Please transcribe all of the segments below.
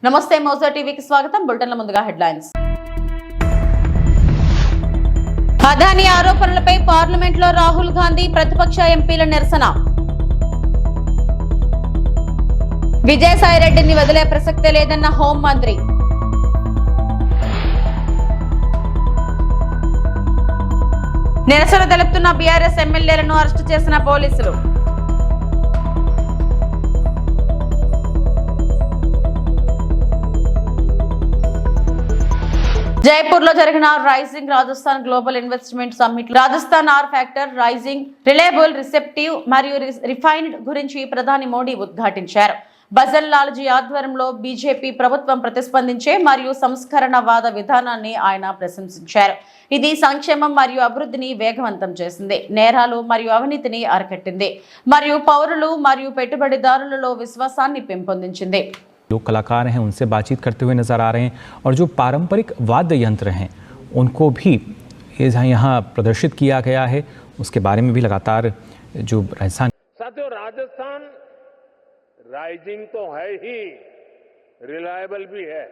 నమస్తే మౌజా టీవీకి స్వాగతం. బులెటిన్ల ముందుగా హెడ్లైన్స్. అదానీ ఆరోపణలపై పార్లమెంట్లో రాహుల్ గాంధీ ప్రతిపక్ష ఎంపీల నిరసన. విజయసాయిరెడ్డిని వదిలే ప్రసక్తే లేదన్న హోంమంత్రి. నిరసన తెలుపుతున్న బీఆర్ఎస్ ఎమ్మెల్యేలను అరెస్టు చేసిన పోలీసులు. జైపూర్ లో జరిగిన rising Rajasthan global investment summit Rajasthan R factor rising reliable receptive మరియు రిఫైన్డ్ గురించి ప్రధాని మోడీ ఉద్ఘాటించారు. భజన్ లాల్జీ ఆధ్వర్యంలో బీజేపీ ప్రభుత్వం ప్రతిస్పందించే మరియు సంస్కరణవాద విధానాన్ని ఆయన ప్రశంసించారు. ఇది సంక్షేమం మరియు అభివృద్ధిని వేగవంతం చేసింది, నేరాలు మరియు అవినీతిని అరికట్టింది మరియు పౌరులు మరియు పెట్టుబడిదారులలో విశ్వాసాన్ని పెంపొందించింది. लोग कलाकार हैं उनसे बातचीत करते हुए नजर आ रहे हैं और जो पारंपरिक वाद्य यंत्र हैं उनको भी यहाँ प्रदर्शित किया गया है, उसके बारे में भी लगातार जो राजस्थान साथियों राजस्थान राइजिंग तो है ही, रिलायबल भी है।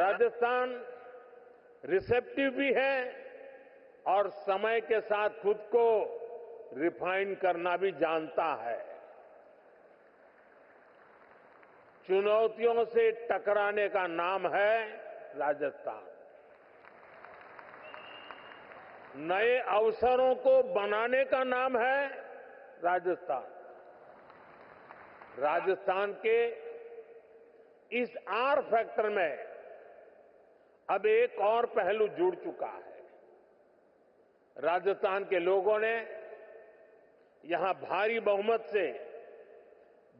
राजस्थान रिसेप्टिव भी है और समय के साथ खुद को रिफाइन करना भी जानता है। चुनौतियों से टकराने का नाम है राजस्थान। नए अवसरों को बनाने का नाम है राजस्थान। राजस्थान के इस आर फैक्टर में अब एक और पहलू जुड़ चुका है। राजस्थान के लोगों ने यहां भारी बहुमत से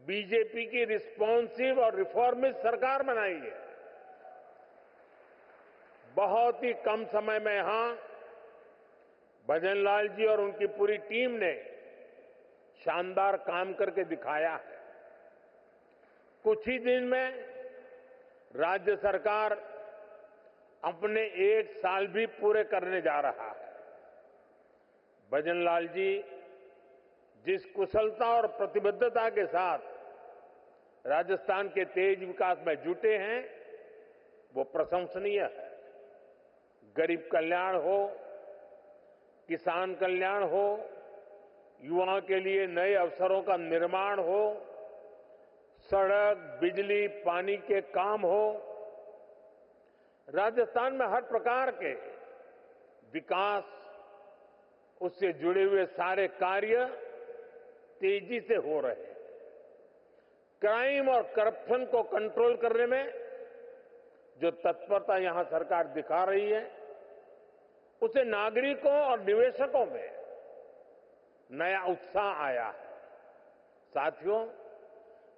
बीजेपी की रिस्पॉन्सिव और रिफॉर्मिस्ट सरकार बनाई है। बहुत ही कम समय में यहां भजन लाल जी और उनकी पूरी टीम ने शानदार काम करके दिखाया है। कुछ ही दिन में राज्य सरकार अपने 1 साल भी पूरे करने जा रहा है। भजन लाल जी जिस कुशलता और प्रतिबद्धता के साथ राजस्थान के तेज विकास में जुटे हैं वो प्रशंसनीय है। गरीब कल्याण हो, किसान कल्याण हो, युवाओं के लिए नए अवसरों का निर्माण हो, सड़क, बिजली, पानी के काम हो, राजस्थान में हर प्रकार के विकास, उससे जुड़े हुए सारे कार्य तेजी से हो रहे हैं। क्राइम और करप्शन को कंट्रोल करने में जो तत्परता यहां सरकार दिखा रही है उससे नागरिकों और निवेशकों में नया उत्साह आया है। साथियों,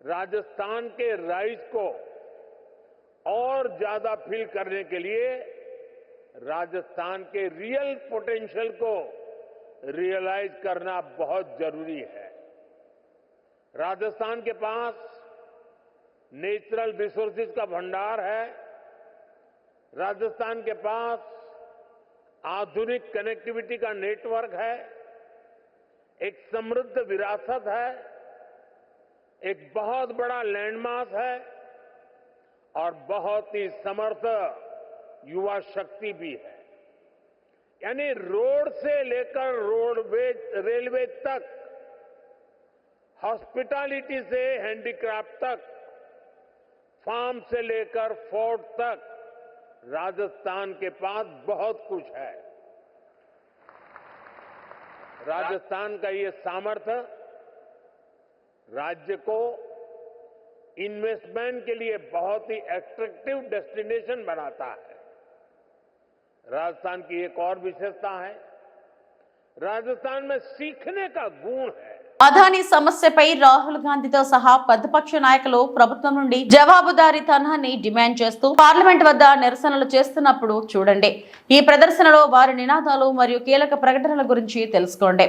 राजस्थान के राइज को और ज्यादा फील करने के लिए राजस्थान के रियल पोटेंशियल को रियलाइज करना बहुत जरूरी है। राजस्थान के पास नेचुरल रिसोर्सेज का भंडार है। राजस्थान के पास आधुनिक कनेक्टिविटी का नेटवर्क है, एक समृद्ध विरासत है, एक बहुत बड़ा लैंडमार्क है और बहुत ही समर्थ युवा शक्ति भी है। यानी रोड से लेकर रोडवेज, रेलवे तक, हॉस्पिटैलिटी से हैंडीक्राफ्ट तक, फार्म से लेकर फोर्ट तक राजस्थान के पास बहुत कुछ है। राजस्थान का ये सामर्थ्य राज्य को इन्वेस्टमेंट के लिए बहुत ही एट्रैक्टिव डेस्टिनेशन बनाता है। राजस्थान की एक और विशेषता है, राजस्थान में सीखने का गुण है। అదానీ సమస్యపై రాహుల్ గాంధీతో సహా ప్రతిపక్ష నాయకులు ప్రభుత్వం నుండి జవాబుదారీతనాన్ని డిమాండ్ చేస్తూ పార్లమెంట్ వద్ద నిరసనలు చేస్తున్నప్పుడు చూడండి. ఈ ప్రదర్శనలో వారి నినాదాలు మరియు కీలక ప్రకటనల గురించి తెలుసుకోండి.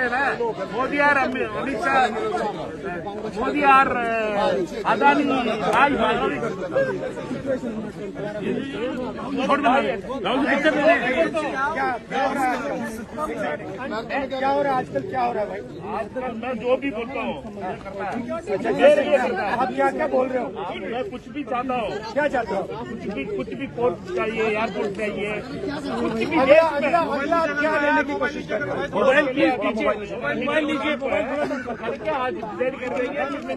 ना, मोदी और अमित शाह, मोदी और अदानी आज छोड़ दो, क्या हो रहा है आजकल, क्या हो रहा है भाई? आजकल मैं जो भी बोलता हूँ आप क्या बोल रहे हो? मैं कुछ भी चाहता हूँ। क्या चाहता हूँ? कुछ भी कोर्ट चाहिए, एयरपोर्ट चाहिए, कुछ भी क्या लेने की कोशिश कर रहे हो? मोबाइल लीजिए, क्या आज देरी कर रही है? जो भी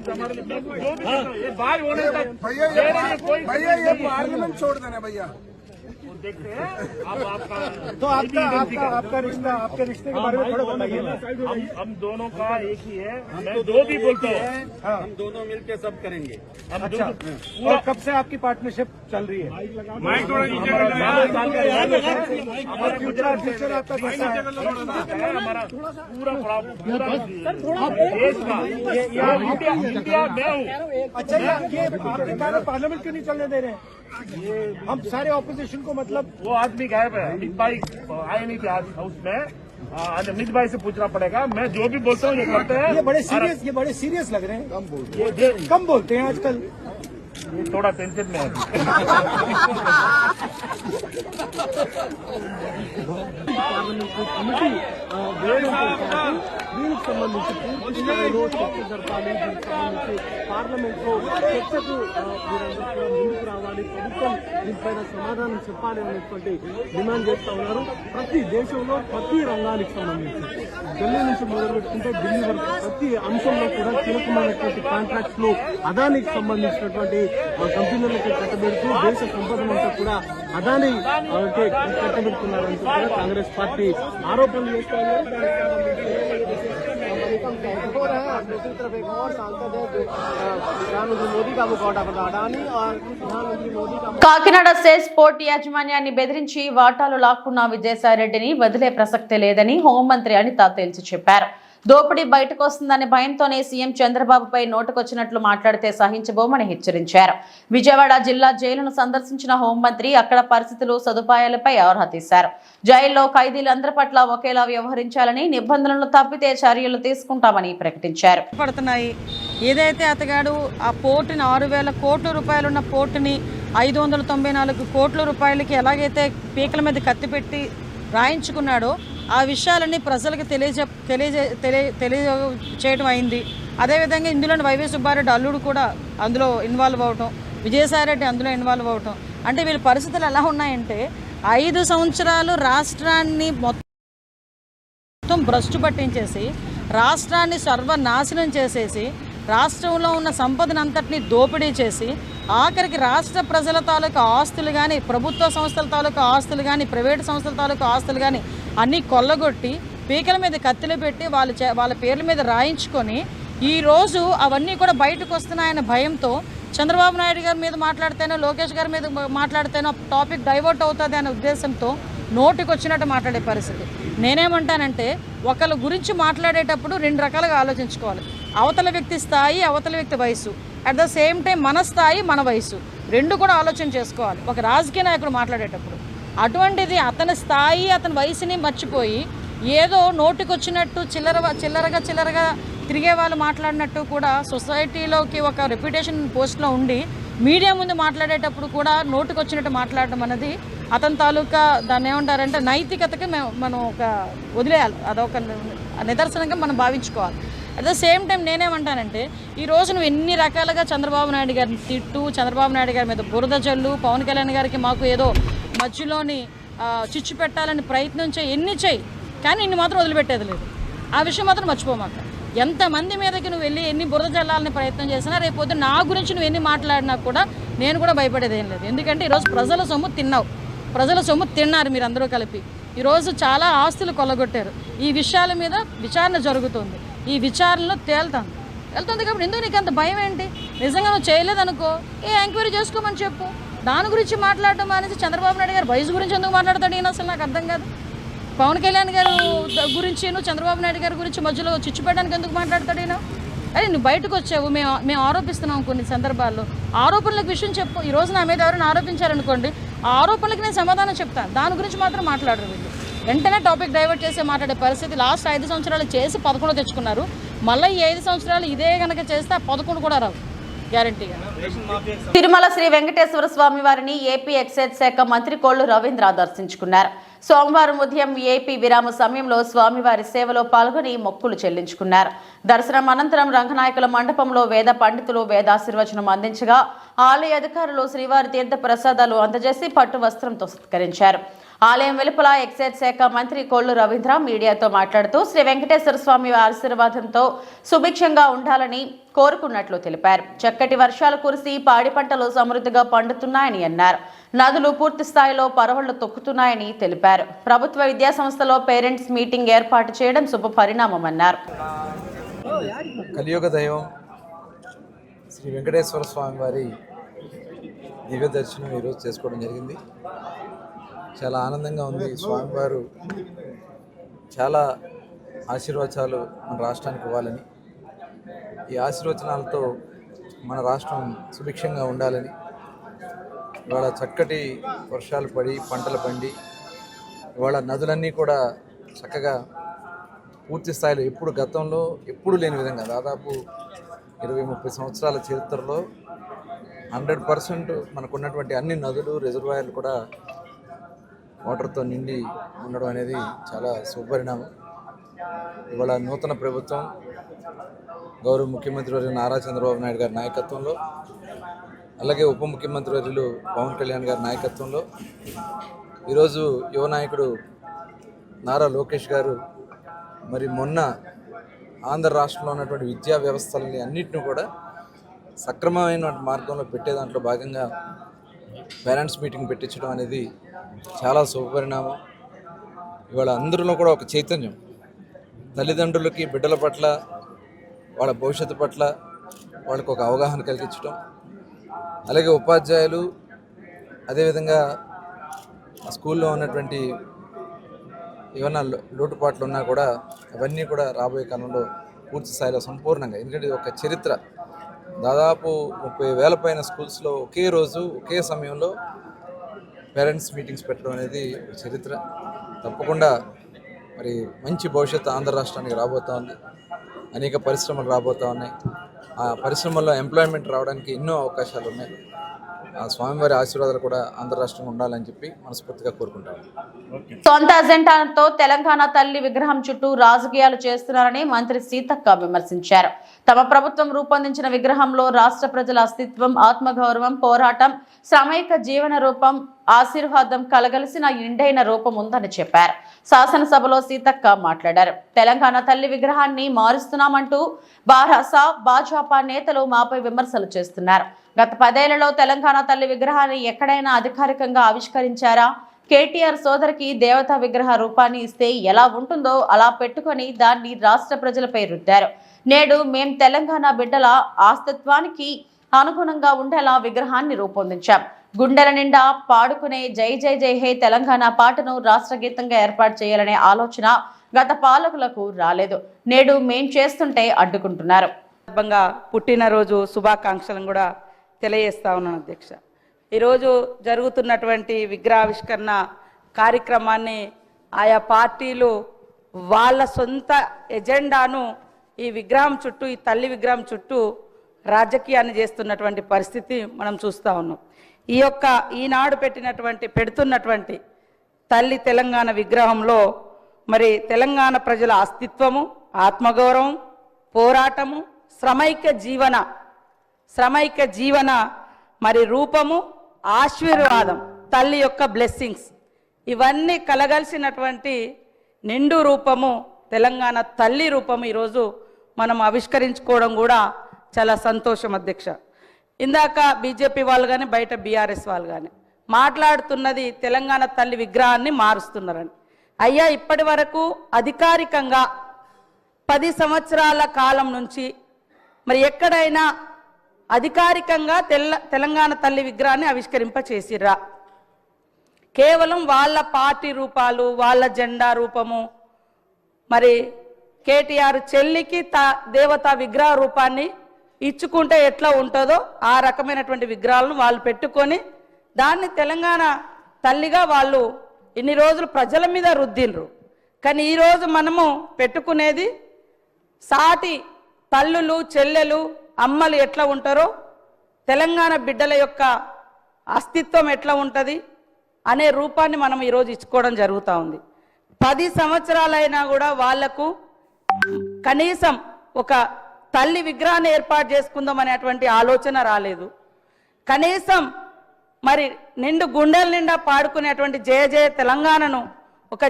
ये बाहर होने तक भैया ये पार्लियामेंट छोड़ देना भैया। देखते हैं अब आपका तो आपका रिश्ता, आपके रिश्ते के बारे में थोड़ा बताइए ना। हम दोनों का एक ही है, मैं जो भी बोलता हूँ हम दोनों मिलकर सब करेंगे। अच्छा, और कब से आपकी पार्टनरशिप चल रही है? माइक थोड़ा नीचे हमारा फ्यूचर आपका कैसा है? हमारा पूरा देश का इंडिया मैं हूँ। अच्छा ये आपके कारण पार्लियामेंट क्यों नहीं चलने दे रहे हैं? हम सारे ऑपोजिशन को मतलब वो आदमी गायब है, अमित भाई आए नहीं थे आज हाउस में। अमित भाई से पूछना पड़ेगा, मैं जो भी बोलता हूँ ये करते हैं। ये बड़े सीरियस लग रहे हैं। कम बोलते हैं आजकल। ये थोड़ा टेंशन में है। దీనికి సంబంధించి పూర్తి స్థాయిలో చర్చ జరపాలి. దీనికి సంబంధించి పార్లమెంట్ లో చర్చకు మీరందరూ కూడా ముందుకు రావాలి. ప్రభుత్వం దీనిపైన సమాధానం చెప్పాలి అనేటువంటి డిమాండ్ చేస్తా ఉన్నారు. ప్రతి దేశంలో ప్రతి రంగానికి సంబంధించి ఢిల్లీ నుంచి మొదలుపెట్టుకుంటే ఢిల్లీ వరకు ప్రతి అంశంలో కూడా కీలకమైనటువంటి కాంట్రాక్ట్స్ లో అదానికి సంబంధించినటువంటి కంపెనీలకి కట్టబెడుతూ దేశ సంపదనంతా కూడా అదాని కట్టబెడుతున్నారంటూ కూడా కాంగ్రెస్ పార్టీ ఆరోపణలు చేస్తా ఉన్నారు. दूसरी तरफ एक और सांसद है जो प्रधानमंत्री मोदी का मुखौटा बना अडानी और प्रधानमंत्री मोदी का కాకినాడ సెస్ పోర్ట్ యాజమాన్యాన్ని బెదిరించి వాటాలు లాక్కున్న విజయసాయిరెడ్డిని వదిలే ప్రసక్తే లేదని హోంమంత్రి అనిత తేల్చి చెప్పారు. దోపిడీ బయటకు వస్తుందనే భయంతోనే సీఎం చంద్రబాబుపై నోటుకొచ్చినట్లు మాట్లాడితే సహించబోమని హెచ్చరించారు. విజయవాడ జిల్లా జైలును సందర్శించిన హోంమంత్రి అక్కడ పరిస్థితులు, సదుపాయాలపై ఆరా తీశారు. జైల్లో ఖైదీలందరి పట్ల ఒకేలా వ్యవహరించాలని, నిబంధనలు తప్పితే చర్యలు తీసుకుంటామని ప్రకటించారు. ఏదైతే అతగాడు ఆ పోర్టుని 6,000 కోట్ల రూపాయలున్న పోర్టుని 594 కోట్ల రూపాయలకి ఎలాగైతే పీకల మీద కత్తిపెట్టి రాయించుకున్నాడో ఆ విషయాలన్నీ ప్రజలకు తెలియచేయడం అయింది. అదేవిధంగా ఇందులోని వైవి సుబ్బారెడ్డి అల్లుడు కూడా అందులో ఇన్వాల్వ్ అవటం, విజయసాయిరెడ్డి అందులో ఇన్వాల్వ్ అవటం, అంటే వీళ్ళ పరిస్థితులు ఎలా ఉన్నాయంటే 5 సంవత్సరాలు రాష్ట్రాన్ని మొత్తం భ్రష్టు పట్టించేసి, రాష్ట్రాన్ని సర్వనాశనం చేసేసి, రాష్ట్రంలో ఉన్న సంపదనంతటినీ దోపిడీ చేసి, ఆఖరికి రాష్ట్ర ప్రజల తాలూకా ఆస్తులు కానీ, ప్రభుత్వ సంస్థల తాలూకా ఆస్తులు కానీ, ప్రైవేటు సంస్థల తాలూకా ఆస్తులు కానీ అన్నీ కొల్లగొట్టి పీకల మీద కత్తిలు పెట్టి వాళ్ళ పేర్ల మీద రాయించుకొని ఈరోజు అవన్నీ కూడా బయటకు వస్తున్నాయన్న భయంతో చంద్రబాబు నాయుడు గారి మీద మాట్లాడితేనో, లోకేష్ గారి మీద మాట్లాడితేనో టాపిక్ డైవర్ట్ అవుతుంది అనే ఉద్దేశంతో నోటికి వచ్చినట్టు మాట్లాడే పరిస్థితి. నేనేమంటానంటే ఒకళ్ళ గురించి మాట్లాడేటప్పుడు 2 రకాలుగా ఆలోచించుకోవాలి. అవతల వ్యక్తి స్థాయి, అవతల వ్యక్తి వయసు, అట్ ద సేమ్ టైం మన స్థాయి, మన వయసు, 2 కూడా ఆలోచన చేసుకోవాలి ఒక రాజకీయ నాయకుడు మాట్లాడేటప్పుడు. అటువంటిది అతని స్థాయి, అతని వయసుని మర్చిపోయి ఏదో నోటికొచ్చినట్టు చిల్లరగా తిరిగే వాళ్ళు మాట్లాడినట్టు కూడా సొసైటీలోకి ఒక రెప్యుటేషన్ పోస్ట్లో ఉండి మీడియా ముందు మాట్లాడేటప్పుడు కూడా నోటికొచ్చినట్టు మాట్లాడడం అనేది అతని తాలూకా దాన్ని ఏమంటారంటే నైతికతకి మనం ఒక వదిలేయాలి. అదొక నిదర్శనంగా మనం భావించుకోవాలి. అట్ ద సేమ్ టైం నేనేమంటానంటే ఈరోజు నువ్వు ఎన్ని రకాలుగా చంద్రబాబు నాయుడు గారిని తిట్టు, చంద్రబాబు నాయుడు గారి మీద బురద జల్లు, పవన్ కళ్యాణ్ గారికి మాకు ఏదో మధ్యలోని చిచ్చు పెట్టాలని ప్రయత్నం ఎన్ని చేయి, కానీ ఇన్ని మాత్రం వదిలిపెట్టేది లేదు. ఆ విషయం మాత్రం మర్చిపోమాక. ఎంతమంది మీదకి నువ్వు వెళ్ళి ఎన్ని బురద జల్లాలని ప్రయత్నం చేసినా రేపొద్దు నా గురించి నువ్వు ఎన్ని మాట్లాడినా కూడా నేను కూడా భయపడేది ఏం లేదు. ఎందుకంటే ఈరోజు ప్రజల సొమ్ము తిన్నావు, ప్రజల సొమ్ము తిన్నారు మీరందరూ కలిపి. ఈరోజు చాలా ఆస్తులు కొల్లగొట్టారు. ఈ విషయాల మీద విచారణ జరుగుతుంది. ఈ విచారణలో వెళ్తుంది కాబట్టి ఎందుకు నీకు అంత భయం ఏంటి? నిజంగా నువ్వు చేయలేదనుకో ఎంక్వైరీ చేసుకోమని చెప్పు. దాని గురించి మాట్లాడటం అనేసి చంద్రబాబు నాయుడు గారు వయసు గురించి ఎందుకు మాట్లాడతాడు ఈయన అసలు నాకు అర్థం కాదు. పవన్ కళ్యాణ్ గారు గురించి చంద్రబాబు నాయుడు గారి గురించి మధ్యలో చిచ్చు పెట్టడానికి ఎందుకు మాట్లాడతాడు ఈయన? అరే నువ్వు బయటకు వచ్చావు, మేము ఆరోపిస్తున్నాం కొన్ని సందర్భాల్లో. ఆరోపణలకు విషయం చెప్పు. ఈరోజు నా మీద ఎవరైనా ఆరోపించారనుకోండి, ఆ ఆరోపణలకు నేను సమాధానం చెప్తాను. దాని గురించి మాత్రం మాట్లాడరు వీళ్ళు. వెంటనే టాపిక్ డైవర్ట్ చేసి మాట్లాడే పరిస్థితి లాస్ట్ 5 సంవత్సరాలు చేసి 11 తెచ్చుకున్నారు. మళ్ళీ ఈ 5 సంవత్సరాలు ఇదే కనుక చేస్తే 11 కూడా రావు గ్యారంటీగా. తిరుమల శ్రీ వెంకటేశ్వర స్వామి వారిని ఏపీ ఎక్సైజ్ శాఖ మంత్రి కొల్లు రవీంద్ర దర్శించుకున్నారు. సోమవారం ఉదయం ఏపీ విరామ సమయంలో స్వామివారి సేవలో పాల్గొని మొక్కులు చెల్లించుకున్నారు. దర్శనం అనంతరం రంగనాయకుల మండపంలో వేద పండితులు వేదాశీర్వచనం అందించగా ఆలయ అధికారులు శ్రీవారి తీర్థ ప్రసాదాలు అందజేసి పట్టు వస్త్రంతో సత్కరించారు. ఆలయం వెలుపల ఎక్సైజ్ శాఖ మంత్రి కొల్లు రవీంద్ర మీడియాతో మాట్లాడుతూ శ్రీ వెంకటేశ్వర స్వామి ఆశీర్వాదంతో సుభిక్షంగా ఉండాలని కోరుకున్నట్లు తెలిపారు. చక్కటి వర్షాలు కురిసి పాడి పంటలు సమృద్ధిగా పండుతున్నాయని అన్నారు. నదులు పూర్తి స్థాయిలో పరవళ్లు తొక్కుతున్నాయని తెలిపారు. ప్రభుత్వ విద్యా సంస్థలో పేరెంట్స్ మీటింగ్ ఏర్పాటు చేయడం శుభ పరిణామమన్నారు. కలియుగ దైవం శ్రీ వెంకటేశ్వర స్వామి వారి దివ్య దర్శనం ఈరోజు చేసుకోవడం జరిగింది. చాలా ఆనందంగా ఉంది. స్వామివారు చాలా ఆశీర్వచనాలు మన రాష్ట్రానికి ఇవ్వాలని, ఈ ఆశీర్వచనాలతో మన రాష్ట్రం సుభిక్షంగా ఉండాలని, ఇవాళ చక్కటి వర్షాలు పడి పంటలు పండి ఇవాళ నదులన్నీ కూడా చక్కగా పూర్తి స్థాయిలో ఎప్పుడు గతంలో ఎప్పుడు లేని విధంగా దాదాపు 20-30 సంవత్సరాల చరిత్రలో 100% మనకున్నటువంటి అన్ని నదులు రిజర్వాయర్లు కూడా వాటర్తో నిండి ఉండడం అనేది చాలా శుభపరిణామం. ఇవాళ నూతన ప్రభుత్వం గౌరవ ముఖ్యమంత్రి వర్యులు నారా చంద్రబాబు నాయుడు గారి నాయకత్వంలో, అలాగే ఉప ముఖ్యమంత్రి వర్యులు పవన్ కళ్యాణ్ గారి నాయకత్వంలో ఈరోజు యువ నాయకుడు నారా లోకేష్ గారు మరి మొన్న ఆంధ్ర రాష్ట్రంలో ఉన్నటువంటి విద్యా వ్యవస్థలని అన్నింటినీ కూడా సక్రమమైన మార్గంలో పెట్టే దాంట్లో భాగంగా పేరెంట్స్ మీటింగ్ పెట్టించడం అనేది చాలా శుభపరిణామం. ఇవాళ అందరిలో కూడా ఒక చైతన్యం, తల్లిదండ్రులకి బిడ్డల పట్ల వాళ్ళ భవిష్యత్తు పట్ల వాళ్ళకు ఒక అవగాహన కలిగించడం, అలాగే ఉపాధ్యాయులు అదేవిధంగా స్కూల్లో ఉన్నటువంటి ఏమైనా లోటుపాట్లు ఉన్నా కూడా అవన్నీ కూడా రాబోయే కాలంలో పూర్తి స్థాయిలో సంపూర్ణంగా, ఎందుకంటే ఇది ఒక చరిత్ర, దాదాపు 30,000 పైన స్కూల్స్లో ఒకే రోజు ఒకే సమయంలో పేరెంట్స్ మీటింగ్స్ పెట్టడం అనేది చరిత్ర. తప్పకుండా మరి మంచి భవిష్యత్తు ఆంధ్ర రాష్ట్రానికి రాబోతూ ఉంది. అనేక పరిశ్రమలు రాబోతూ ఉన్నాయి. ఆ పరిశ్రమల్లో ఎంప్లాయ్మెంట్ రావడానికి ఎన్నో అవకాశాలు ఉన్నాయి. ఆ స్వామివారి ఆశీర్వాదాలు కూడా ఆంధ్ర రాష్ట్రంలో ఉండాలని చెప్పి మనస్ఫూర్తిగా కోరుకుంటాను. సొంత అజెండాతో తెలంగాణ తల్లి విగ్రహం చుట్టూ రాజకీయాలు చేస్తున్నారని మంత్రి సీతక్క విమర్శించారు. తమ ప్రభుత్వం రూపొందించిన విగ్రహంలో రాష్ట్ర ప్రజల అస్తిత్వం, ఆత్మగౌరవం, పోరాటం, సామూహిక జీవన రూపం, ఆశీర్వాదం కలగలిసిన ఇండైన రూపం ఉందని చెప్పారు. శాసనసభలో సీతక్క మాట్లాడారు. తెలంగాణ తల్లి విగ్రహాన్ని మారుస్తున్నామంటూ భాజపా నేతలు మాపై విమర్శలు చేస్తున్నారు. గత 10 ఏళ్లలో తెలంగాణ తల్లి విగ్రహాన్ని ఎక్కడైనా అధికారికంగా ఆవిష్కరించారా? కేటీఆర్ సోదరికి దేవతా విగ్రహ రూపాన్ని ఇస్తే ఎలా ఉంటుందో అలా పెట్టుకొని దాన్ని రాష్ట్ర ప్రజలపై రుద్దారు. నేడు మేం తెలంగాణ బిడ్డల అస్తిత్వానికి అనుగుణంగా ఉండేలా విగ్రహాన్ని రూపొందించాం. గుండెల నిండా పాడుకునే జై జై జై హే తెలంగాణ పాటను రాష్ట్ర గీతంగా ఏర్పాటు చేయాలనే ఆలోచన గత పాలకులకు రాలేదు. నేడు మేం చేస్తుంటే అడ్డుకుంటున్నారు. పుట్టినరోజు శుభాకాంక్షలను కూడా తెలియజేస్తా ఉన్నాను అధ్యక్ష. ఈరోజు జరుగుతున్నటువంటి విగ్రహావిష్కరణ కార్యక్రమాన్ని ఆయా పార్టీలు వాళ్ళ సొంత ఎజెండాను ఈ విగ్రహం చుట్టూ, ఈ తల్లి విగ్రహం చుట్టూ రాజకీయాన్ని చేస్తున్నటువంటి పరిస్థితి మనం చూస్తూ ఉన్నాం. ఈనాడు పెడుతున్నటువంటి తల్లి తెలంగాణ విగ్రహంలో మరి తెలంగాణ ప్రజల అస్తిత్వము, ఆత్మగౌరవం, పోరాటము, శ్రమైక జీవన మరి రూపము, ఆశీర్వాదం, తల్లి యొక్క బ్లెస్సింగ్స్ ఇవన్నీ కలగలిసినటువంటి నిండు రూపము తెలంగాణ తల్లి రూపము ఈరోజు మనం ఆవిష్కరించుకోవడం కూడా చాలా సంతోషం అధ్యక్ష. ఇందాక బీజేపీ వాళ్ళు కానీ బయట బీఆర్ఎస్ వాళ్ళు కానీ మాట్లాడుతున్నది తెలంగాణ తల్లి విగ్రహాన్ని మారుస్తున్నారని. అయ్యా, ఇప్పటి వరకు అధికారికంగా 10 సంవత్సరాల కాలం నుంచి మరి ఎక్కడైనా అధికారికంగా తెలంగాణ తల్లి విగ్రహాన్ని ఆవిష్కరింపచేసిర్రా? కేవలం వాళ్ళ పార్టీ రూపాలు, వాళ్ళ జెండా రూపము, మరి కేటీఆర్ చెల్లికి దేవతా విగ్రహ రూపాన్ని ఇచ్చుకుంటే ఎట్లా ఉంటుందో ఆ రకమైనటువంటి విగ్రహాలను వాళ్ళు పెట్టుకొని దాన్ని తెలంగాణ తల్లిగా వాళ్ళు ఇన్ని రోజులు ప్రజల మీద రుద్దిండ్రు. కానీ ఈరోజు మనము పెట్టుకునేది సాటి తల్లులు, చెల్లెలు, అమ్మలు ఎట్లా ఉంటారో, తెలంగాణ బిడ్డల యొక్క అస్తిత్వం ఎట్లా ఉంటుంది అనే రూపాన్ని మనం ఈరోజు ఇచ్చుకోవడం జరుగుతూ ఉంది. 10 సంవత్సరాలైనా కూడా వాళ్లకు కనీసం ఒక తల్లి విగ్రహాన్ని ఏర్పాటు చేసుకుందాం అనేటువంటి ఆలోచన రాలేదు. కనీసం మరి నిండు గుండెల నిండా పాడుకునేటువంటి జయ జయ తెలంగాణను ఒక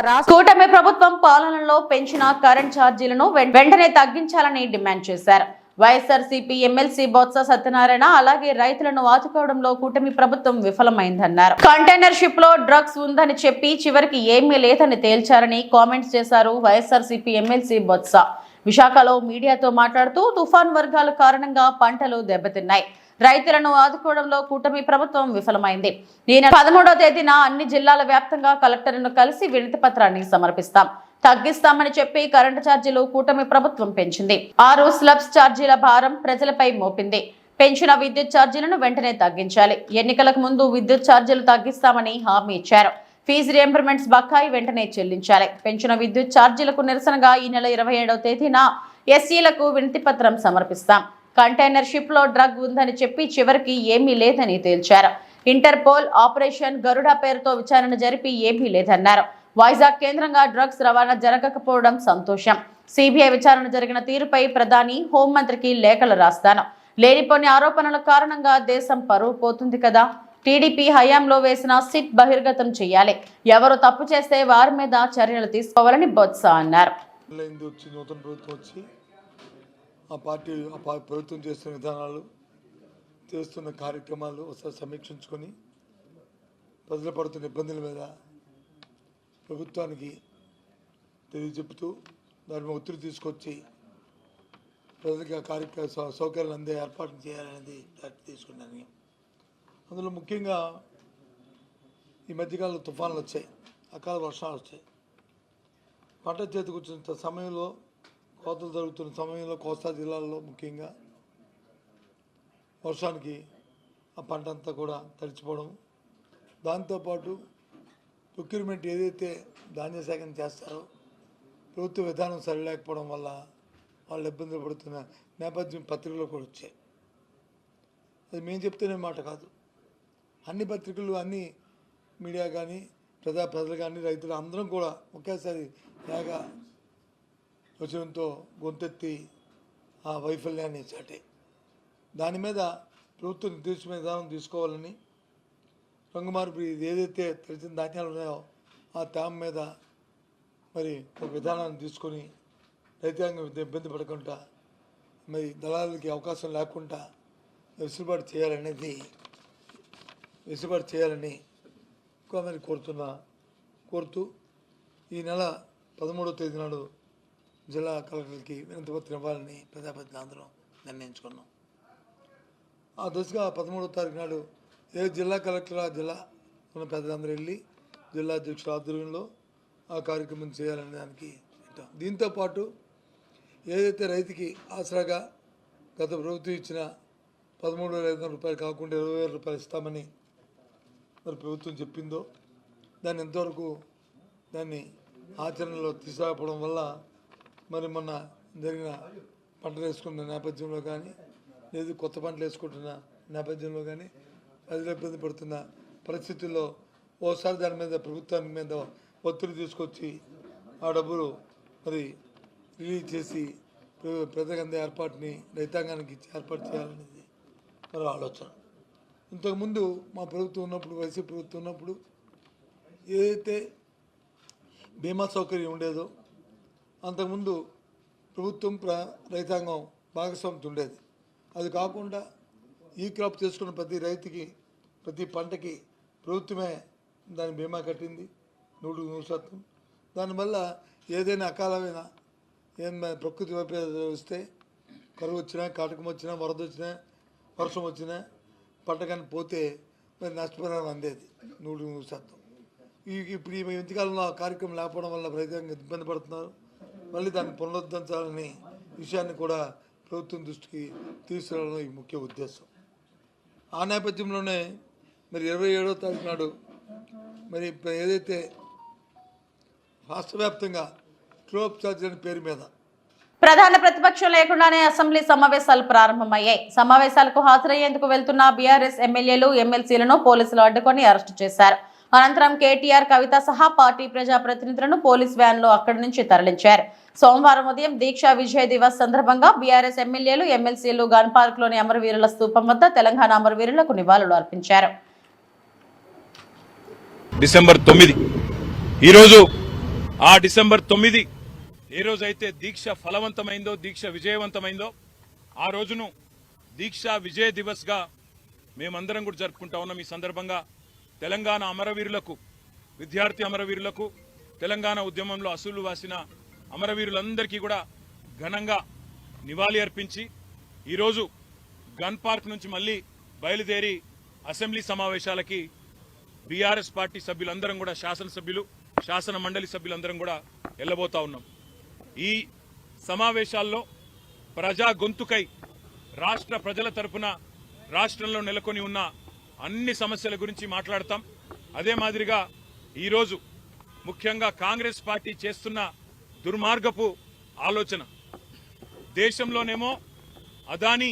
రాష్ట్ర కూటమి ప్రభుత్వం పాలనలో పెంచిన కరెంట్ ఛార్జీలను వెంటనే తగ్గించాలని డిమాండ్ చేశారు. వైఎస్ఆర్సీపీ ఎమ్మెల్సీ బొత్స సత్యనారాయణ అలాగే రైతులను ఆదుకోవడంలో కూటమి ప్రభుత్వం విఫలమైందన్నారు. కంటైనర్ షిప్ లో డ్రగ్స్ ఉందని చెప్పి చివరికి ఏమీ లేదని తేల్చారని కామెంట్స్ చేశారు వైఎస్ఆర్సీపీ ఎమ్మెల్సీ బొత్స. విశాఖలో మీడియాతో మాట్లాడుతూ తుఫాన్ వర్గాల కారణంగా పంటలు దెబ్బతిన్నాయి, రైతులను ఆదుకోవడంలో కూటమి ప్రభుత్వం విఫలమైంది. ఈ నెల 13వ తేదీన అన్ని జిల్లాల వ్యాప్తంగా కలెక్టర్లను కలిసి వినతి పత్రాన్ని సమర్పిస్తాం, తగ్గిస్తామని చెప్పి కరెంటు ఛార్జీలు కూటమి ప్రభుత్వం పెంచింది. 6 స్లబ్స్ ఛార్జీల భారం ప్రజలపై మోపింది. పెంచిన విద్యుత్ ఛార్జీలను వెంటనే తగ్గించాలి, ఎన్నికలకు ముందు విద్యుత్ ఛార్జీలు తగ్గిస్తామని హామీ ఇచ్చారు. ఫీజు రియంబర్మెంట్స్ బకాయి వెంటనే చెల్లించాలి. పెంచిన విద్యుత్ ఛార్జీలకు నిరసనగా ఈ నెల 27వ తేదీన ఎస్సీలకు వినతి పత్రం సమర్పిస్తాం. కంటైనర్ షిప్ లో డ్రగ్ ఉందని చెప్పి చివరికి ఏమీ లేదని తేల్చారు. ఇంటర్పోల్ ఆపరేషన్ గరుడ పేరుతో విచారణ జరిపి ఏమీ లేదన్నారు. వైజాగ్ కేంద్రంగా డ్రగ్స్ రవాణా జరగకపోవడం సంతోషం. సిబిఐ విచారణ జరిగిన తీరుపై ప్రధాని, హోంమంత్రికి లేఖలు రాస్తాను. లేనిపోని ఆరోపణల కారణంగా దేశం పరువు పోతుంది కదా. టీడీపీ హయాంలో వేసిన సిట్ బహిర్గతం చేయాలి, ఎవరు తప్పు చేస్తే వారి మీద చర్యలు తీసుకోవాలని బొత్స అన్నారు. ఆ పార్టీ ప్రభుత్వం చేస్తున్న విధానాలు, చేస్తున్న కార్యక్రమాలు ఒకసారి సమీక్షించుకొని ప్రజలు పడుతున్న ఇబ్బందుల మీద ప్రభుత్వానికి తెలియజెప్పుతూ దాని మీద ఒత్తిడి తీసుకొచ్చి ప్రజలకి ఆ కార్యక్రమ సౌకర్యాలు అందే ఏర్పాటు చేయాలనేది తీసుకున్నాను. అందులో ముఖ్యంగా ఈ మధ్యకాలంలో తుఫాన్లు వచ్చాయి, అకాల వర్షాలు వచ్చాయి. పంట చేతికి వచ్చిన సమయంలో, కోతలు జరుగుతున్న సమయంలో కోస్తా జిల్లాల్లో ముఖ్యంగా వర్షానికి ఆ పంట అంతా కూడా తడిచిపోవడం, దాంతోపాటు ప్రొక్యూర్మెంట్ ఏదైతే ధాన్య సేకరణ చేస్తారో ప్రభుత్వ విధానం సరిలేకపోవడం వల్ల వాళ్ళు ఇబ్బందులు పడుతున్న నేపథ్యం పత్రికల్లో కూడా వచ్చాయి. అది మేము చెప్తేనే మాట కాదు, అన్ని పత్రికలు, అన్ని మీడియా కానీ, ప్రజలు కానీ, రైతులు అందరం కూడా ఒకేసారి ఏగా వచ్చడంతో గొంతెత్తి ఆ వైఫల్యాన్ని చాటే. దాని మీద ప్రభుత్వం నిర్దేశమైన విధానం తీసుకోవాలని, రంగుమార్పు ఏదైతే తెలిసిన ధాన్యాలు ఉన్నాయో ఆ తేమ మీద మరి ఒక విధానాన్ని తీసుకొని రైతాంగం ఇబ్బంది పడకుండా, మరి దళాలకి అవకాశం లేకుండా వెసులుబాటు చేయాలని మరి కోరుతూ ఈ నెల 13వ తేదీ నాడు జిల్లా కలెక్టర్కి వినతి పత్రం ఇవ్వాలని ప్రజాప్రతినిధులు అందరం నిర్ణయించుకున్నాం. ఆ దశగా 13వ తారీఖు నాడు ఏ జిల్లా కలెక్టర్ ఆ జిల్లా ఉన్న పెద్దలందరూ వెళ్ళి జిల్లా అధ్యక్షుల ఆధ్వర్యంలో ఆ కార్యక్రమం చేయాలనే దానికి పెట్టాం. దీంతోపాటు ఏదైతే రైతుకి ఆసరాగా గత ప్రభుత్వం ఇచ్చిన 13,500 రూపాయలు కాకుండా 20,000 రూపాయలు ఇస్తామని మరి ప్రభుత్వం చెప్పిందో దాన్ని ఎంతవరకు దాన్ని ఆచరణలో తీసుకురాకపోవడం వల్ల మరి మొన్న జరిగిన పంటలు వేసుకున్న నేపథ్యంలో కానీ, లేదు కొత్త పంటలు వేసుకుంటున్న నేపథ్యంలో కానీ ప్రజలు ఇబ్బంది పడుతున్న పరిస్థితుల్లో ఓసారి దాని మీద ప్రభుత్వానికి మీద ఒత్తిడి తీసుకొచ్చి ఆ డబ్బులు మరి రిలీజ్ చేసి ప్రజలకు అందే ఏర్పాటుని రైతాంగానికి ఏర్పాటు చేయాలనేది మరి ఆలోచన. ఇంతకుముందు మా ప్రభుత్వం ఉన్నప్పుడు, వైసీపీ ప్రభుత్వం ఉన్నప్పుడు ఏదైతే బీమా సౌకర్యం ఉండేదో అంతకుముందు ప్రభుత్వం రైతాంగం భాగస్వామ్యం ఉండేది. అది కాకుండా ఈ క్రాప్ చేసుకున్న ప్రతి రైతుకి, ప్రతి పంటకి ప్రభుత్వమే దాని బీమా కట్టింది 100%. దానివల్ల ఏదైనా అకాలమైన ప్రకృతి వైపరీత్యాలు వస్తే, కరువు వచ్చినా, కాటకం వచ్చినా, వరద వచ్చినా, వర్షం వచ్చినా పంట కానీ పోతే మరి నష్టపరిహారం అందేది 100%. ఇప్పుడు ఈ మధ్యకాలంలో ఆ కార్యక్రమం లేకపోవడం వల్ల రైతాంగం ఇబ్బంది పడుతున్నారు. మళ్ళీ దాన్ని పునరుద్ధరించాలని విషయాన్ని కూడా ప్రభుత్వం దృష్టికి తీసుకురావడం ఈ ముఖ్య ఉద్దేశం. ఆ నేపథ్యంలోనే మరి 27వ తారీఖు నాడు మరి ఇప్పుడు ఏదైతే రాష్ట్ర వ్యాప్తంగా క్లోబ్ సర్జరీ పేరు మీద ప్రధాన ప్రతిపక్షం లేకుండానే అసెంబ్లీ సమావేశాలు ప్రారంభమయ్యాయి. సమావేశాలకు హాజరయ్యేందుకు వెళ్తున్న బీఆర్ఎస్ ఎమ్మెల్యేలు ఎమ్మెల్సీలను పోలీసులు అడ్డుకొని అరెస్టు చేశారు. అనంతరం కేటీఆర్, కవిత సహా పార్టీ ప్రజాప్రతినిధులను పోలీస్ వ్యాన్లో అక్కడి నుంచి తరలించారు. సోమవారం ఉదయం దీక్షా విజయ్ దివస్ సందర్భంగా బీఆర్ఎస్ ఎమ్మెల్యేలు ఎమ్మెల్సీలు గన్ పార్క్ లోని అమరవీరుల స్తూపం వద్ద తెలంగాణ అమరవీరులకు నివాళులు అర్పించారు. డిసెంబర్ 9 ఈరోజు ఆ డిసెంబర్ 9 ఏ రోజైతే దీక్ష ఫలవంతమైందో, దీక్ష విజయవంతమైందో ఆ రోజును దీక్షా విజయ దివస్ గా మేమందరం కూడా జరుపుకుంటా ఉన్నాం. ఈ సందర్భంగా తెలంగాణ అమరవీరులకు, విద్యార్థి అమరవీరులకు, తెలంగాణ ఉద్యమంలో అసూలు వాసిన అమరవీరులందరికీ కూడా ఘనంగా నివాళి అర్పించి ఈరోజు గన్ పార్క్ నుంచి మళ్ళీ బయలుదేరి అసెంబ్లీ సమావేశాలకి బీఆర్ఎస్ పార్టీ సభ్యులందరం కూడా, శాసనసభ్యులు, శాసన మండలి సభ్యులందరం కూడా వెళ్ళబోతా ఉన్నాం. ఈ సమావేశాల్లో ప్రజా గొంతుకై రాష్ట్ర ప్రజల తరపున రాష్ట్రంలో నెలకొని ఉన్న అన్ని సమస్యల గురించి మాట్లాడతాం. అదే మాదిరిగా ఈరోజు ముఖ్యంగా కాంగ్రెస్ పార్టీ చేస్తున్న దుర్మార్గపు ఆలోచన, దేశంలోనేమో అదానీ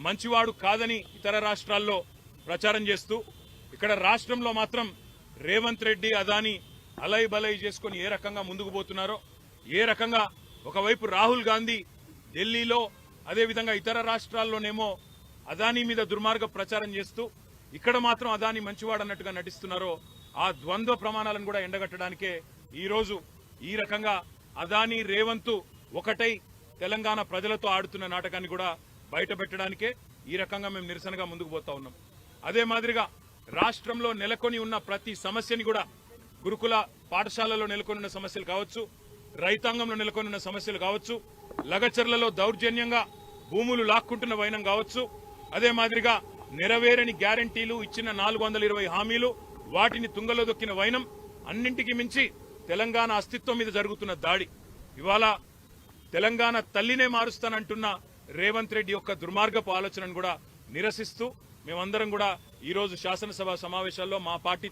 మంచివాడు కాదని ఇతర రాష్ట్రాల్లో ప్రచారం చేస్తూ ఇక్కడ రాష్ట్రంలో మాత్రం రేవంత్ రెడ్డి, అదానీ అలై బలై చేసుకొని ఏ రకంగా ముందుకు పోతున్నారో, ఏ రకంగా ఒకవైపు రాహుల్ గాంధీ ఢిల్లీలో, అదేవిధంగా ఇతర రాష్ట్రాల్లోనేమో అదానీ మీద దుర్మార్గ ప్రచారం చేస్తూ ఇక్కడ మాత్రం అదానీ మంచివాడు అన్నట్టుగా నటిస్తున్నారో, ఆ ద్వంద్వ ప్రమాణాలను కూడా ఎండగట్టడానికే ఈరోజు ఈ రకంగా అదానీ, రేవంత్ ఒకటై తెలంగాణ ప్రజలతో ఆడుతున్న నాటకాన్ని కూడా బయట పెట్టడానికే ఈ రకంగా మేము నిరసనగా ముందుకు పోతా ఉన్నాం. అదే మాదిరిగా రాష్ట్రంలో నెలకొని ఉన్న ప్రతి సమస్యని కూడా, గురుకుల పాఠశాలలో నెలకొని ఉన్న సమస్యలు కావచ్చు, రైతాంగంలో నెలకొని ఉన్న సమస్యలు కావచ్చు, లగచర్లలో దౌర్జన్యంగా భూములు లాక్కుంటున్న వైనం కావచ్చు, అదే మాదిరిగా నెరవేరని గ్యారంటీలు, ఇచ్చిన 420 హామీలు, వాటిని తుంగలో దొక్కిన వైనం, అన్నింటికి మించి తెలంగాణ అస్తిత్వం మీద జరుగుతున్న దాడి, ఇవాళ తెలంగాణ తల్లినే మారుస్తానంటున్న రేవంత్ రెడ్డి యొక్క దుర్మార్గపు ఆలోచనను కూడా నిరసిస్తూ మేమందరం కూడా ఈరోజు శాసనసభ సమావేశాల్లో మా పార్టీ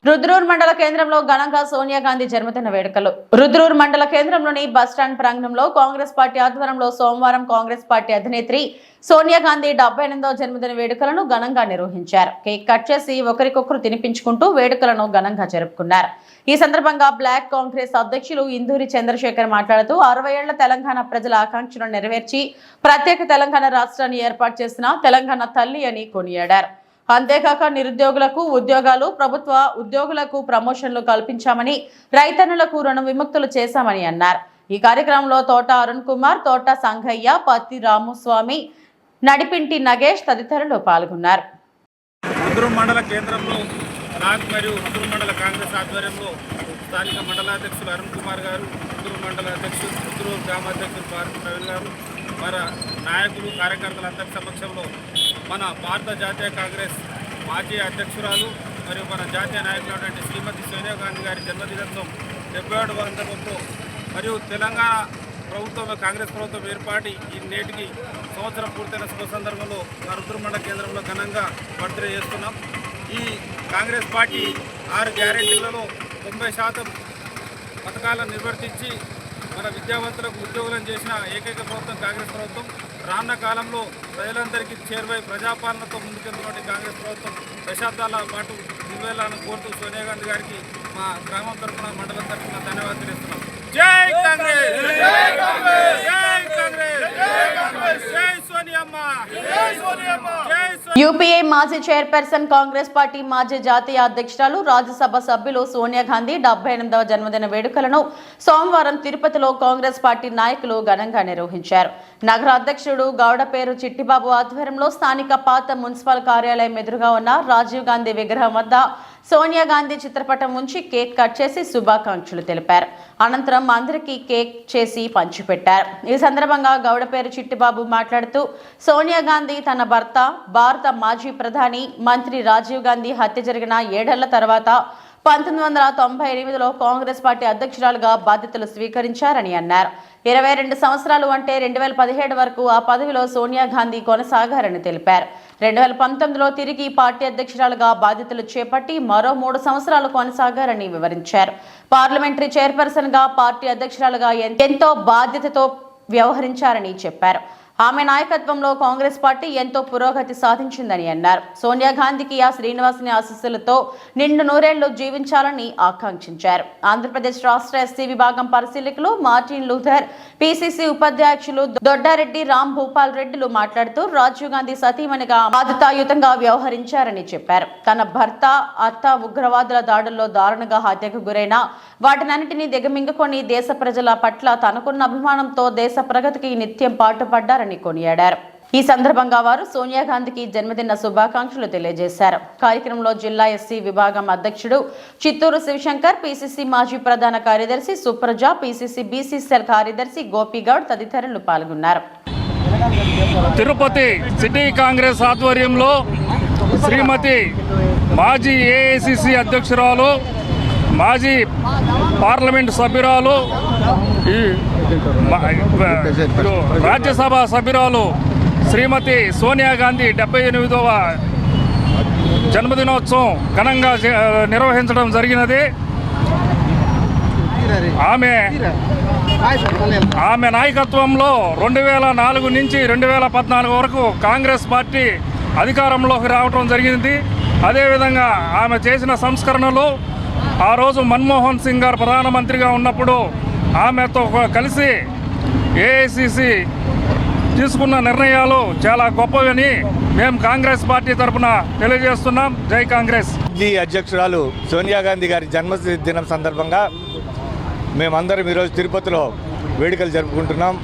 రుద్రూర్ మండల కేంద్రంలో ఘనంగా సోనియా గాంధీ జన్మదిన వేడుకలు. రుద్రూర్ మండల కేంద్రంలోని బస్టాండ్ ప్రాంగణంలో కాంగ్రెస్ పార్టీ ఆధ్వర్యంలో సోమవారం కాంగ్రెస్ పార్టీ అధినేత్రి సోనియా గాంధీ 78వ జన్మదిన వేడుకలను ఘనంగా నిర్వహించారు. కేక్ కట్ చేసి ఒకరికొకరు తినిపించుకుంటూ వేడుకలను ఘనంగా జరుపుకున్నారు. ఈ సందర్భంగా బ్లాక్ కాంగ్రెస్ అధ్యక్షులు ఇందూరి చంద్రశేఖర్ మాట్లాడుతూ 60 ఏళ్ల తెలంగాణ ప్రజల ఆకాంక్షలను నెరవేర్చి ప్రత్యేక తెలంగాణ రాష్ట్రాన్ని ఏర్పాటు చేసిన తెలంగాణ తల్లి అని కొనియాడారు. అంతేకాక నిరుద్యోగులకు ఉద్యోగాలు, ప్రభుత్వ ఉద్యోగులకు ప్రమోషన్లు కల్పించామని, రైతన్నులకు రుణ విముక్తులు చేశామని అన్నారు. ఈ కార్యక్రమంలో తోట అరుణ్ కుమార్, తోట సంఘయ్య, పత్తి రాముస్వామి, నడిపింటి నగేష్ తదితరులు పాల్గొన్నారు. రుద్రూర్ మండల కేంద్రంలో నాగ్ మరియు రుద్రూర్ మండల కాంగ్రెస్ ఆధ్వర్యంలో స్థానిక మండలాధ్యక్షులు అరుణ్ కుమార్ గారు, రుద్రూర్ మండల అధ్యక్షులు, రుద్రూర్ గ్రామాధ్యక్షులు పార్టీ ప్రవీణ్ గారు, మన నాయకులు, కార్యకర్తలందరి సమక్షంలో మన భారత జాతీయ కాంగ్రెస్ మాజీ అధ్యక్షురాలు మరియు మన జాతీయ నాయకులైనటువంటి శ్రీమతి సోనియా గాంధీ గారి జన్మదినోత్సవం 77వ సందర్భంలో మరియు తెలంగాణ ప్రభుత్వం, కాంగ్రెస్ ప్రభుత్వం ఏర్పాటు ఈ నేటికి సంవత్సరం పూర్తయిన శుభ సందర్భంలో మా రుద్రూర్ మండల కేంద్రంలో ఘనంగా బర్త్డే చేస్తున్నాం. ఈ కాంగ్రెస్ పార్టీ 6 గ్యారెంటీలలో 90% పథకాలను నిర్వర్తించి మన విద్యావంతులకు ఉద్యోగులను చేసిన ఏకైక ప్రభుత్వం కాంగ్రెస్ ప్రభుత్వం. రానున్న కాలంలో ప్రజలందరికీ చేరువై ప్రజాపాలనతో ముందుకెళ్తున్నటువంటి కాంగ్రెస్ ప్రభుత్వం దశాబ్దాల పాటు నిలవేయాలని కోరుతూ సోనియా గాంధీ గారికి మా గ్రామం తరఫున, మండలం తరఫున ధన్యవాదాలు తెలుస్తున్నాం. జై కాంగ్రెస్, జై కాంగ్రెస్, జై కాంగ్రెస్, జై కాంగ్రెస్, జై సోనియమ్మ, జై సోనియమ్మ, జై యూపీఏ మాజీ చైర్పర్సన్, కాంగ్రెస్ పార్టీ మాజీ జాతీయ అధ్యక్షురాలు, రాజ్యసభ సభ్యులు సోనియా గాంధీ 78వ జన్మదిన వేడుకలను సోమవారం తిరుపతిలో కాంగ్రెస్ పార్టీ నాయకులు ఘనంగా నిర్వహించారు. నగర అధ్యక్షుడు గౌడపేరు చిట్టిబాబు ఆధ్వర్యంలో స్థానిక పాత మున్సిపల్ కార్యాలయం ఎదురుగా ఉన్న రాజీవ్ గాంధీ విగ్రహం వద్ద సోనియా గాంధీ చిత్రపటం ఉంచి కేక్ కట్ చేసి శుభాకాంక్షలు తెలిపారు. అనంతరం అందరికీ కేక్ చేసి పంచిపెట్టారు. ఈ సందర్భంగా గౌడపేరు చిట్టిబాబు మాట్లాడుతూ సోనియా గాంధీ తన భర్త, భారత మాజీ ప్రధాని మంత్రి రాజీవ్ గాంధీ హత్య జరిగిన 7 ఏళ్ల తర్వాత 1998లో కాంగ్రెస్ పార్టీ అధ్యక్షురాలుగా బాధ్యతలు స్వీకరించారని అన్నారు. 22 సంవత్సరాలు అంటే 2017 వరకు ఆ పదవిలో సోనియా గాంధీ కొనసాగారని తెలిపారు. 2019లో తిరిగి పార్టీ అధ్యక్షురాలుగా బాధ్యతలు చేపట్టి మరో 3 సంవత్సరాలు కొనసాగారని వివరించారు. పార్లమెంటరీ చైర్పర్సన్ గా పార్టీ అధ్యక్షురాలుగా ఎంతో బాధ్యతతో వ్యవహరించారని చెప్పారు. ఆమె నాయకత్వంలో కాంగ్రెస్ పార్టీ ఎంతో పురోగతి సాధించిందని అన్నారు. సోనియా గాంధీకి ఆ శ్రీనివాసుని ఆశీస్సులతో నిండు నూరేళ్లు జీవించాలని ఆకాంక్షించారు. ఆంధ్రప్రదేశ్ రాష్ట్ర ఎస్సీ విభాగం పరిశీలకులు మార్టిన్ లూథర్, పిసిసి ఉపాధ్యక్షులు దొడ్డారెడ్డి రామ్ భూపాల్ రెడ్డిలు మాట్లాడుతూ రాజీవ్ గాంధీ సతీమణిగా బాధ్యతాయుతంగా వ్యవహరించారని చెప్పారు. తన భర్త, అత్త ఉగ్రవాదుల దాడుల్లో దారుణంగా హత్యకు గురైన వాటినన్నింటినీ దిగమింగుకొని దేశ ప్రజల పట్ల తనకున్న అభిమానంతో దేశ ప్రగతికి నిత్యం పాటుపడ్డారని కొనియాడారు. ఈ సందర్భంగా వారు సోనియా గాంధీకి జన్మదిన శుభాకాంక్షలు తెలియజేశారు. కార్యక్రమంలో జిల్లా ఎస్సీ విభాగం అధ్యక్షుడు చిత్తూరు శివశంకర్, పిసిసి మాజీ ప్రధాన కార్యదర్శి సుప్రజ, పిసిసి బీసీ సెల్ కార్యదర్శి గోపిగౌడ్ తదితరులు పాల్గొన్నారు. తిరుపతి సిటీ కాంగ్రెస్ ఆధ్వర్యంలో శ్రీమతి మాజీ ఏఐసిసి అధ్యక్షురాలు, మాజీ పార్లమెంట్ సభ్యురాలు, రాజ్యసభ సభ్యురాలు శ్రీమతి సోనియా గాంధీ 78వ జన్మదినోత్సవం ఘనంగా నిర్వహించడం జరిగినది. ఆమె నాయకత్వంలో 2004 నుంచి 2014 వరకు కాంగ్రెస్ పార్టీ అధికారంలోకి రావడం జరిగింది. అదేవిధంగా ఆమె చేసిన సంస్కరణలు ఆ రోజు మన్మోహన్ సింగ్ గారు ప్రధానమంత్రిగా ఉన్నప్పుడు ఆమెతో కలిసి ఏఐసిసి తీసుకున్న నిర్ణయాలు చాలా గొప్పవని మేము కాంగ్రెస్ పార్టీ తరఫున తెలియజేస్తున్నాం. జై కాంగ్రెస్. అధ్యక్షురాలు సోనియా గాంధీ గారి జన్మదినం సందర్భంగా మేమందరం ఈరోజు తిరుపతిలో వేడుకలు జరుపుకుంటున్నాం.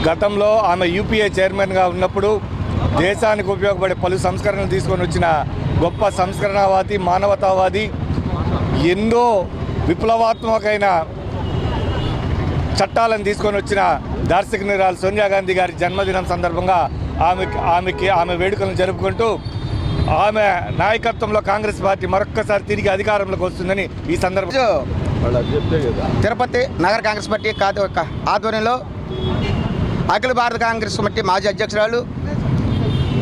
గతంలో ఆమె యూపీఏ చైర్మన్గా ఉన్నప్పుడు దేశానికి ఉపయోగపడే పలు సంస్కరణలు తీసుకొని వచ్చిన గొప్ప సంస్కరణవాది, మానవతావాది, ఎన్నో విప్లవాత్మకమైన చట్టాలను తీసుకొని వచ్చిన దార్శనికురాలు సోనియా గాంధీ గారి జన్మదినం సందర్భంగా ఆమె వేడుకలను జరుపుకుంటూ ఆమె నాయకత్వంలో కాంగ్రెస్ పార్టీ మరొక్కసారి తిరిగి అధికారంలోకి వస్తుందని ఈ సందర్భంగా తిరుపతి నగర కాంగ్రెస్ పార్టీ ఆధ్వర్యంలో అఖిల భారత కాంగ్రెస్ కమిటీ మాజీ అధ్యక్షురాలు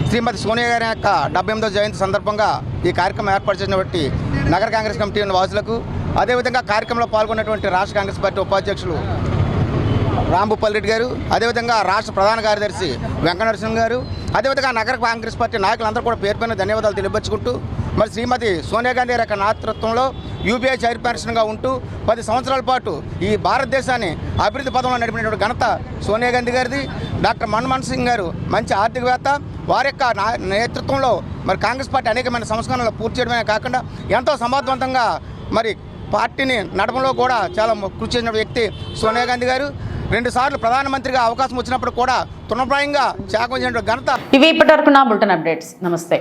శ్రీమతి సోనియా గారి యొక్క 78వ జయంతి సందర్భంగా ఈ కార్యక్రమం ఏర్పాటు చేసినటువంటి నగర కాంగ్రెస్ కమిటీ వాసులకు, అదేవిధంగా కార్యక్రమంలో పాల్గొన్నటువంటి రాష్ట్ర కాంగ్రెస్ పార్టీ ఉపాధ్యక్షులు రామ్ భూపాల్ రెడ్డి గారు, అదేవిధంగా రాష్ట్ర ప్రధాన కార్యదర్శి వెంకటనరసింహ గారు, అదేవిధంగా నగర కాంగ్రెస్ పార్టీ నాయకులందరూ కూడా పేరు పైన ధన్యవాదాలు తెలియపరుచుకుంటూ, మరి శ్రీమతి సోనియా గాంధీ యొక్క నేతృత్వంలో యూపీఐ చైర్పర్సన్గా ఉంటూ 10 సంవత్సరాల పాటు ఈ భారతదేశాన్ని అభివృద్ధి పథంలో నడిపినటువంటి ఘనత సోనియా గాంధీ గారిది. డాక్టర్ మన్మోహన్ సింగ్ గారు మంచి ఆర్థికవేత్త, వారి యొక్క నేతృత్వంలో మరి కాంగ్రెస్ పార్టీ అనేకమైన సంస్కరణలు పూర్తి చేయడమే కాకుండా ఎంతో సమర్థవంతంగా మరి పార్టీని నడపడంలో కూడా చాలా కృషి చేసిన వ్యక్తి సోనియా గాంధీ గారు. 2 సార్లు ప్రధానమంత్రిగా అవకాశం వచ్చినప్పుడు కూడా తృణప్రాయంగా త్యాగం చేసిన ఘనత. ఇవి ఇప్పటివరకు నా బులెటిన్ అప్డేట్స్. నమస్తే.